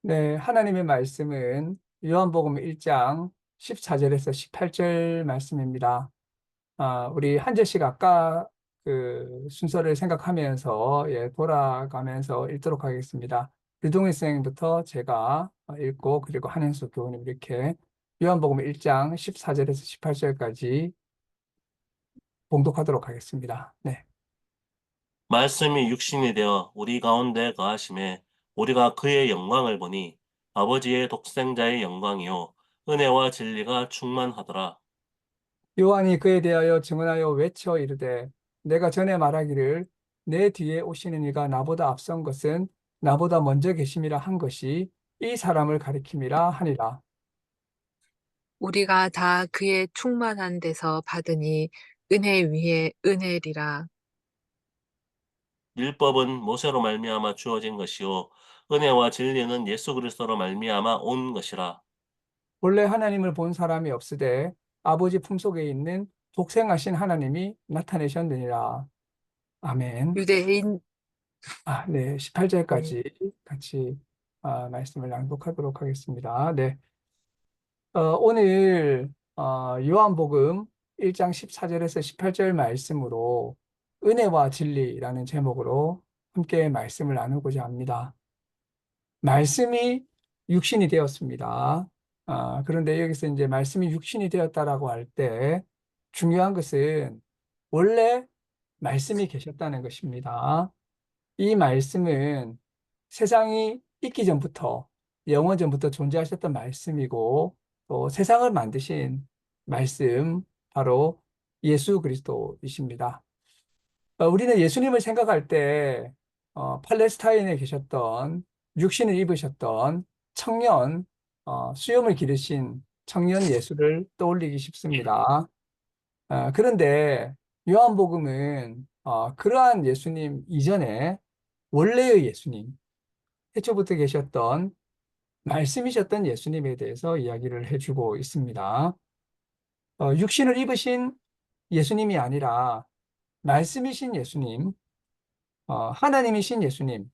네, 하나님의 말씀은 요한복음 1장 14절에서 18절 말씀입니다. 우리 한 절씩 아까 그 순서를 생각하면서 돌아가면서 읽도록 하겠습니다. 류동희 선생님부터 제가 읽고 그리고 한현수 교우님 이렇게 요한복음 1장 14절에서 18절까지 봉독하도록 하겠습니다. 네. 말씀이 육신이 되어 우리 가운데 거하심에 우리가 그의 영광을 보니 아버지의 독생자의 영광이요 은혜와 진리가 충만하더라. 요한이 그에 대하여 증언하여 외쳐 이르되 내가 전에 말하기를 내 뒤에 오시는 이가 나보다 앞선 것은 나보다 먼저 계심이라 한 것이 이 사람을 가리킴이라 하니라. 우리가 다 그의 충만한 데서 받으니 은혜 위에 은혜리라. 율법은 모세로 말미암아 주어진 것이요 은혜와 진리는 예수 그리스도로 말미암아 온 것이라. 본래 하나님을 본 사람이 없으되 아버지 품속에 있는 독생하신 하나님이 나타내셨느니라. 아멘. 유대인 네, 네. 18절까지 같이 말씀을 낭독하도록 하겠습니다. 네. 오늘 요한복음 1장 14절에서 18절 말씀으로 은혜와 진리라는 제목으로 함께 말씀을 나누고자 합니다. 말씀이 육신이 되었습니다. 그런데 여기서 이제 말씀이 육신이 되었다라고 할 때 중요한 것은 원래 말씀이 계셨다는 것입니다. 이 말씀은 세상이 있기 전부터, 영원 전부터 존재하셨던 말씀이고, 또 세상을 만드신 말씀, 바로 예수 그리스도이십니다. 우리는 예수님을 생각할 때, 팔레스타인에 계셨던, 육신을 입으셨던 청년, 수염을 기르신 청년 예수를 떠올리기 쉽습니다. 그런데 요한복음은 그러한 예수님 이전에 원래의 예수님, 태초부터 계셨던 말씀이셨던 예수님에 대해서 이야기를 해주고 있습니다. 육신을 입으신 예수님이 아니라 말씀이신 예수님, 하나님이신 예수님,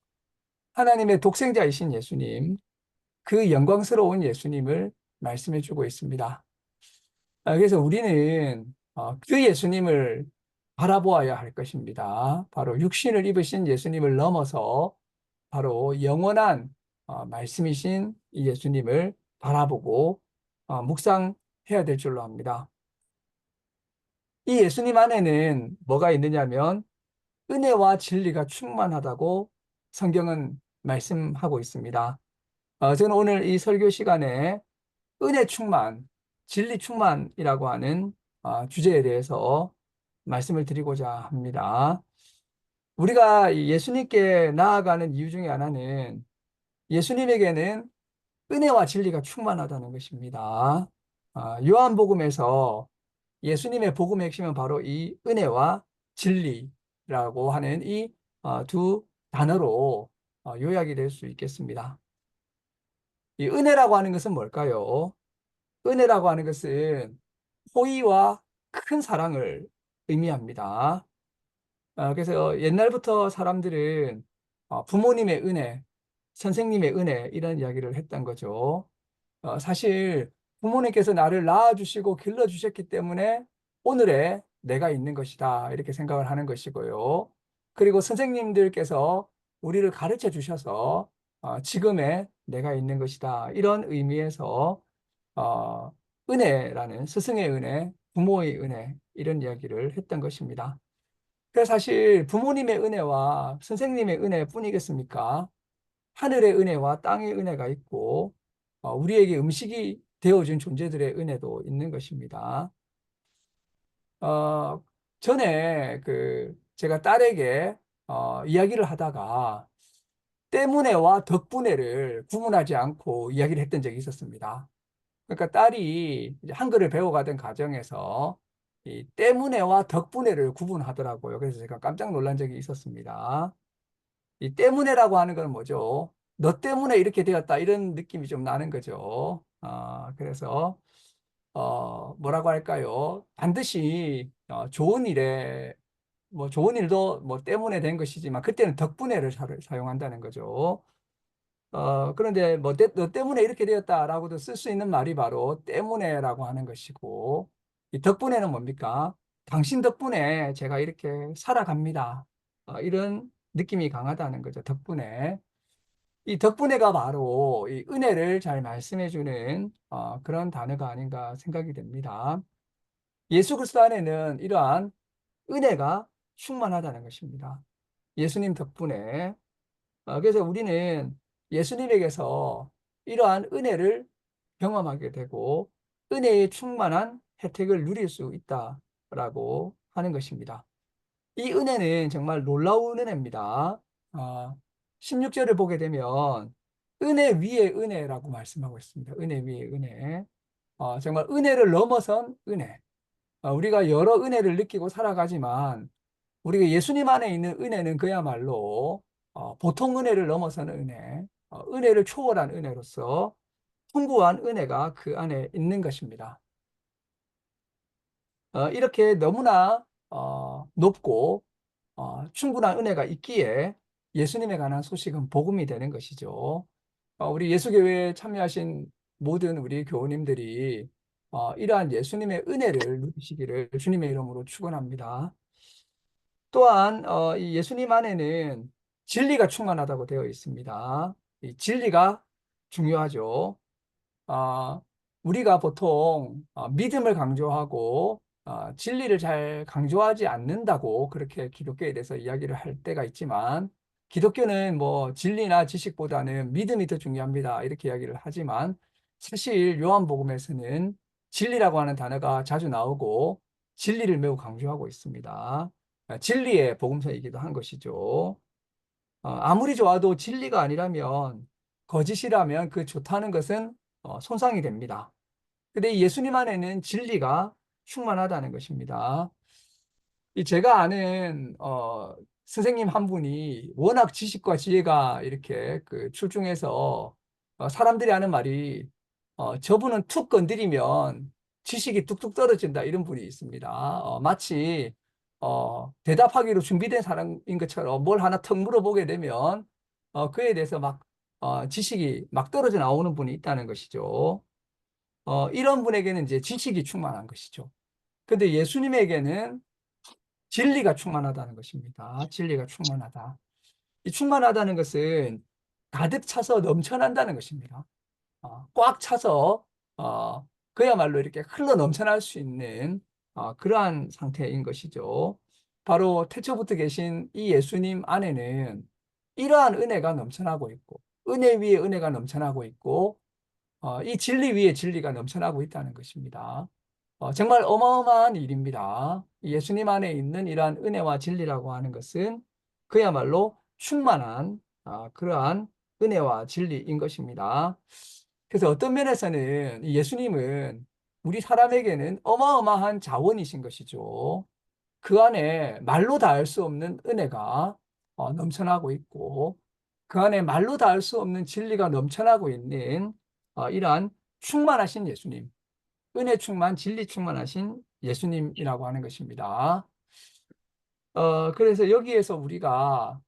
하나님의 독생자이신 예수님, 그 영광스러운 예수님을 말씀해주고 있습니다. 그래서 우리는 그 예수님을 바라보아야 할 것입니다. 바로 육신을 입으신 예수님을 넘어서 바로 영원한 말씀이신 이 예수님을 바라보고 묵상해야 될 줄로 압니다. 이 예수님 안에는 뭐가 있느냐면 은혜와 진리가 충만하다고 성경은 말씀하고 있습니다. 저는 오늘 이 설교 시간에 은혜 충만, 진리 충만이라고 하는 주제에 대해서 말씀을 드리고자 합니다. 우리가 이 예수님께 나아가는 이유 중에 하나는 예수님에게는 은혜와 진리가 충만하다는 것입니다. 요한복음에서 예수님의 복음의 핵심은 바로 이 은혜와 진리라고 하는 이 두 단어로 요약이 될 수 있겠습니다. 이 은혜라고 하는 것은 뭘까요? 은혜라고 하는 것은 호의와 큰 사랑을 의미합니다. 그래서 옛날부터 사람들은 부모님의 은혜, 선생님의 은혜 이런 이야기를 했던 거죠. 사실 부모님께서 나를 낳아주시고 길러주셨기 때문에 오늘의 내가 있는 것이다 이렇게 생각을 하는 것이고요. 그리고 선생님들께서 우리를 가르쳐 주셔서 지금의 내가 있는 것이다 이런 의미에서 어, 은혜라는 스승의 은혜, 부모의 은혜 이런 이야기를 했던 것입니다. 그래서 사실 부모님의 은혜와 선생님의 은혜뿐이겠습니까? 하늘의 은혜와 땅의 은혜가 있고 우리에게 음식이 되어준 존재들의 은혜도 있는 것입니다. 어, 전에 제가 딸에게 이야기를 하다가 때문에와 덕분에를 구분하지 않고 이야기를 했던 적이 있었습니다. 그러니까 딸이 이제 한글을 배워가던 과정에서 이 때문에와 덕분에를 구분하더라고요. 그래서 제가 깜짝 놀란 적이 있었습니다. 이 때문에라고 하는 건 뭐죠? 너 때문에 이렇게 되었다 이런 느낌이 좀 나는 거죠. 그래서 뭐라고 할까요? 반드시 좋은 일에 뭐 좋은 일도 뭐 때문에 된 것이지만 그때는 덕분에를 사용한다는 거죠. 그런데 뭐, 너 때문에 이렇게 되었다라고도 쓸 수 있는 말이 바로 때문에라고 하는 것이고, 이 덕분에는 뭡니까? 당신 덕분에 제가 이렇게 살아갑니다. 이런 느낌이 강하다는 거죠. 덕분에. 이 덕분에가 바로 이 은혜를 잘 말씀해주는 그런 단어가 아닌가 생각이 됩니다. 예수 그리스도 안에는 이러한 은혜가 충만하다는 것입니다. 예수님 덕분에. 그래서 우리는 예수님에게서 이러한 은혜를 경험하게 되고 은혜의 충만한 혜택을 누릴 수 있다라고 하는 것입니다. 이 은혜는 정말 놀라운 은혜입니다. 16절을 보게 되면 은혜 위에 은혜라고 말씀하고 있습니다. 은혜 위에 은혜. 정말 은혜를 넘어선 은혜. 우리가 여러 은혜를 느끼고 살아가지만 우리가 예수님 안에 있는 은혜는 그야말로 보통 은혜를 넘어서는 은혜, 은혜를 초월한 은혜로서 풍부한 은혜가 그 안에 있는 것입니다. 이렇게 너무나 높고 충분한 은혜가 있기에 예수님에 관한 소식은 복음이 되는 것이죠. 우리 예수교회에 참여하신 모든 우리 교우님들이 이러한 예수님의 은혜를 누리시기를 주님의 이름으로 축원합니다. 또한 이 예수님 안에는 진리가 충만하다고 되어 있습니다. 이 진리가 중요하죠. 아, 우리가 보통 믿음을 강조하고 진리를 잘 강조하지 않는다고 그렇게 기독교에 대해서 이야기를 할 때가 있지만 기독교는 뭐 진리나 지식보다는 믿음이 더 중요합니다. 이렇게 이야기를 하지만 사실 요한복음에서는 진리라고 하는 단어가 자주 나오고 진리를 매우 강조하고 있습니다. 진리의 복음서이기도 한 것이죠. 아무리 좋아도 진리가 아니라면 거짓이라면 그 좋다는 것은 손상이 됩니다. 근데 이 예수님 안에는 진리가 충만하다는 것입니다. 이 제가 아는 선생님 한 분이 워낙 지식과 지혜가 이렇게 그 출중해서 사람들이 하는 말이 저분은 툭 건드리면 지식이 뚝뚝 떨어진다 이런 분이 있습니다. 마치 대답하기로 준비된 사람인 것처럼 뭘 하나 턱 물어보게 되면 그에 대해서 막 지식이 막 떨어져 나오는 분이 있다는 것이죠. 이런 분에게는 이제 지식이 충만한 것이죠. 근데 예수님에게는 진리가 충만하다는 것입니다. 진리가 충만하다. 이 충만하다는 것은 가득 차서 넘쳐난다는 것입니다. 꽉 차서 그야말로 이렇게 흘러 넘쳐날 수 있는 그러한 상태인 것이죠. 바로 태초부터 계신 이 예수님 안에는 이러한 은혜가 넘쳐나고 있고 은혜 위에 은혜가 넘쳐나고 있고 이 진리 위에 진리가 넘쳐나고 있다는 것입니다. 정말 어마어마한 일입니다. 예수님 안에 있는 이러한 은혜와 진리라고 하는 것은 그야말로 충만한 그러한 은혜와 진리인 것입니다. 그래서 어떤 면에서는 이 예수님은 우리 사람에게는 어마어마한 자원이신 것이죠. 그 안에 말로 닿을 수 없는 은혜가 넘쳐나고 있고 그 안에 말로 닿을 수 없는 진리가 넘쳐나고 있는 이러한 충만하신 예수님, 은혜 충만, 진리 충만하신 예수님이라고 하는 것입니다. 그래서 여기에서 우리가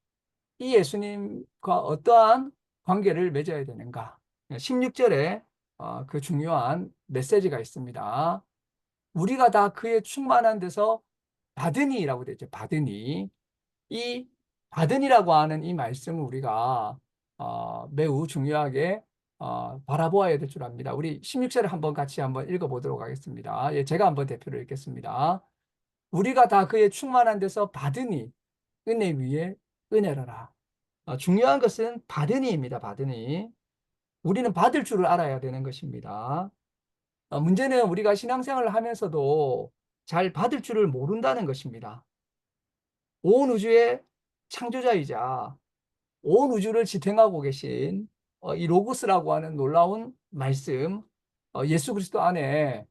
이 예수님과 어떠한 관계를 맺어야 되는가? 16절에 그 중요한 메시지가 있습니다. 우리가 다 그의 충만한 데서 받으니라고 되죠. 받으니. 이 받으니라고 하는 이 말씀을 우리가 매우 중요하게 바라보아야 될 줄 압니다. 우리 16절을 한번 같이 한번 읽어보도록 하겠습니다. 예, 제가 한번 대표로 읽겠습니다. 우리가 다 그의 충만한 데서 받으니 은혜 위에 은혜라라. 중요한 것은 받으니입니다. 받으니. 우리는 받을 줄을 알아야 되는 것입니다. 문제는 우리가 신앙생활을 하면서도 잘 받을 줄을 모른다는 것입니다. 온 우주의 창조자이자 온 우주를 지탱하고 계신 이 로고스라고 하는 놀라운 말씀, 예수 그리스도 안에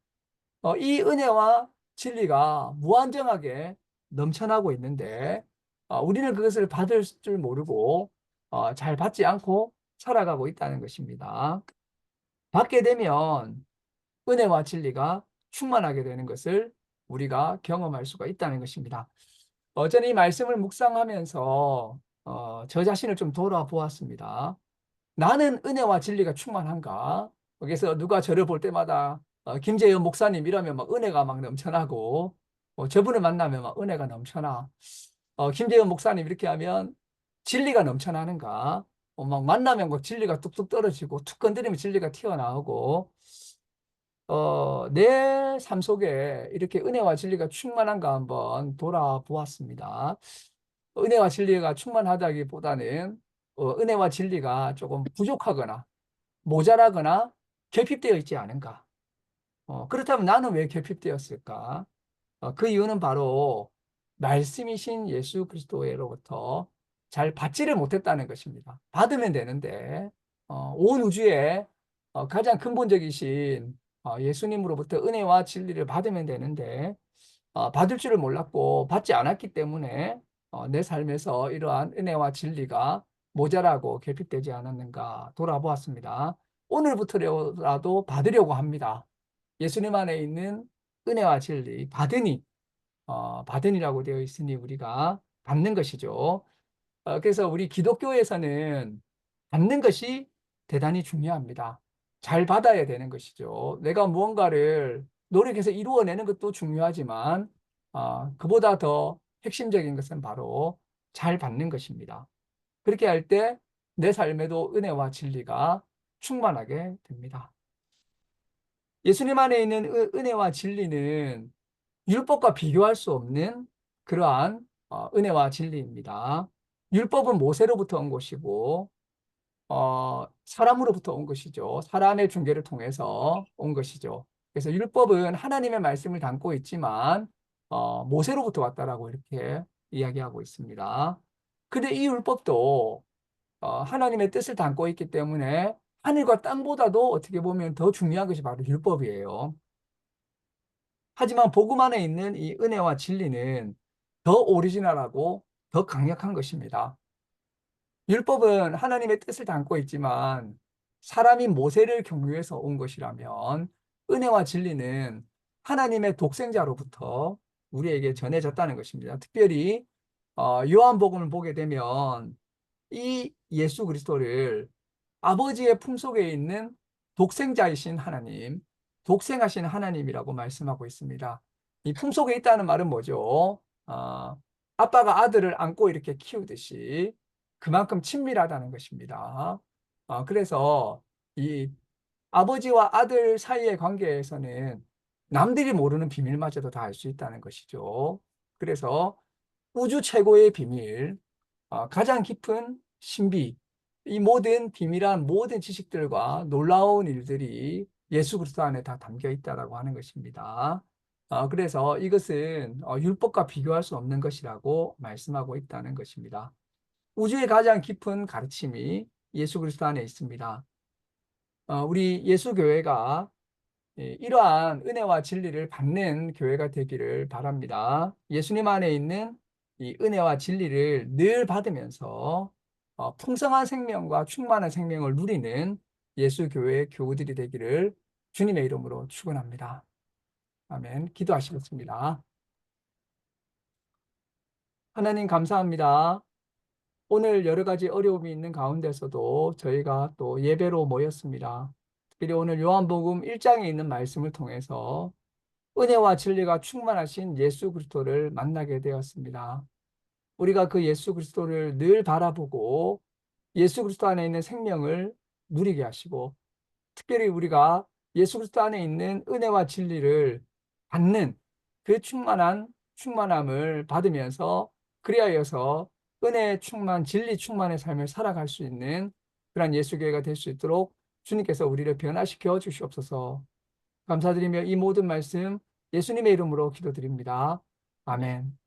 이 은혜와 진리가 무한정하게 넘쳐나고 있는데 우리는 그것을 받을 줄 모르고 잘 받지 않고 살아가고 있다는 것입니다. 받게 되면 은혜와 진리가 충만하게 되는 것을 우리가 경험할 수가 있다는 것입니다. 저는 이 말씀을 묵상하면서 저 자신을 좀 돌아보았습니다. 나는 은혜와 진리가 충만한가? 그래서 누가 저를 볼 때마다 김재현 목사님 이러면 막 은혜가 막 넘쳐나고, 저분을 만나면 막 은혜가 넘쳐나. 김재현 목사님 이렇게 하면 진리가 넘쳐나는가? 막 만나면 막 진리가 뚝뚝 떨어지고 툭 건드리면 진리가 튀어나오고, 내 삶 속에 이렇게 은혜와 진리가 충만한가 한번 돌아보았습니다. 은혜와 진리가 충만하다기보다는 은혜와 진리가 조금 부족하거나 모자라거나 결핍되어 있지 않은가. 그렇다면 나는 왜 결핍되었을까? 그 이유는 바로 말씀이신 예수 그리스도로부터 잘 받지를 못했다는 것입니다. 받으면 되는데 온 우주에 가장 근본적이신 예수님으로부터 은혜와 진리를 받으면 되는데 받을 줄을 몰랐고 받지 않았기 때문에 내 삶에서 이러한 은혜와 진리가 모자라고 결핍되지 않았는가 돌아보았습니다. 오늘부터라도 받으려고 합니다. 예수님 안에 있는 은혜와 진리, 받으니라고 되어 있으니 우리가 받는 것이죠. 그래서 우리 기독교에서는 받는 것이 대단히 중요합니다. 잘 받아야 되는 것이죠. 내가 무언가를 노력해서 이루어내는 것도 중요하지만, 그보다 더 핵심적인 것은 바로 잘 받는 것입니다. 그렇게 할 때 내 삶에도 은혜와 진리가 충만하게 됩니다. 예수님 안에 있는 은혜와 진리는 율법과 비교할 수 없는 그러한 은혜와 진리입니다. 율법은 모세로부터 온 것이고, 사람으로부터 온 것이죠. 사람의 중개를 통해서 온 것이죠. 그래서 율법은 하나님의 말씀을 담고 있지만, 모세로부터 왔다라고 이렇게 이야기하고 있습니다. 근데 이 율법도 하나님의 뜻을 담고 있기 때문에 하늘과 땅보다도 어떻게 보면 더 중요한 것이 바로 율법이에요. 하지만 복음 안에 있는 이 은혜와 진리는 더 오리지널하고 더 강력한 것입니다. 율법은 하나님의 뜻을 담고 있지만 사람이 모세를 경유해서 온 것이라면 은혜와 진리는 하나님의 독생자로부터 우리에게 전해졌다는 것입니다. 특별히 요한복음을 보게 되면 이 예수 그리스도를 아버지의 품속에 있는 독생자이신 하나님, 독생하신 하나님이라고 말씀하고 있습니다. 이 품속에 있다는 말은 뭐죠? 아빠가 아들을 안고 이렇게 키우듯이 그만큼 친밀하다는 것입니다. 그래서 이 아버지와 아들 사이의 관계에서는 남들이 모르는 비밀마저도 다 알 수 있다는 것이죠. 그래서 우주 최고의 비밀, 가장 깊은 신비, 이 모든 비밀한 모든 지식들과 놀라운 일들이 예수 그리스도 안에 다 담겨 있다라고 하는 것입니다. 그래서 이것은 율법과 비교할 수 없는 것이라고 말씀하고 있다는 것입니다. 우주의 가장 깊은 가르침이 예수 그리스도 안에 있습니다. 우리 예수교회가 이러한 은혜와 진리를 받는 교회가 되기를 바랍니다. 예수님 안에 있는 이 은혜와 진리를 늘 받으면서 풍성한 생명과 충만한 생명을 누리는 예수교회의 교우들이 되기를 주님의 이름으로 축원합니다. 아멘. 기도하시겠습니다. 하나님 감사합니다. 오늘 여러 가지 어려움이 있는 가운데서도 저희가 또 예배로 모였습니다. 특별히 오늘 요한복음 1장에 있는 말씀을 통해서 은혜와 진리가 충만하신 예수 그리스도를 만나게 되었습니다. 우리가 그 예수 그리스도를 늘 바라보고 예수 그리스도 안에 있는 생명을 누리게 하시고, 특별히 우리가 예수 그리스도 안에 있는 은혜와 진리를 받는 그 충만함을 받으면서 그리하여서 은혜 충만, 진리 충만의 삶을 살아갈 수 있는 그런 예수교회가 될 수 있도록 주님께서 우리를 변화시켜 주시옵소서. 감사드리며 이 모든 말씀 예수님의 이름으로 기도드립니다. 아멘.